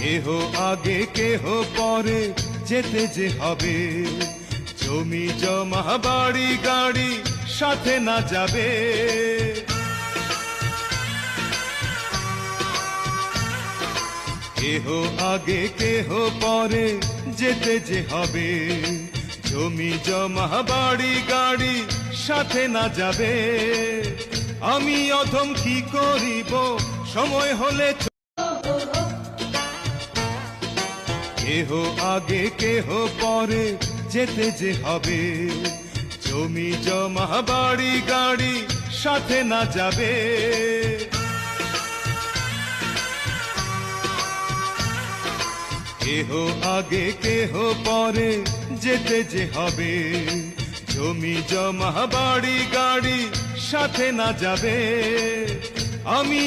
কেহ আগে কেহ পরে যেতে যে হবে, জমি জমা বাড়ি গাড়ি সাথে না যাবে। কেহ আগে কেহ পরে যেতে যে হবে, জমি জমা বাড়ি গাড়ি সাথে না যাবে। আমি অধম কি করিব সময় হলে, কেহ আগে কেহ পরে যেতে যে হবে, জমি জমা বাড়ি গাড়ি সাথে না যাবে। কেহ আগে কেহ পরে যেতে যে হবে, জমি জমা বাড়ি গাড়ি সাথে না যাবে। আমি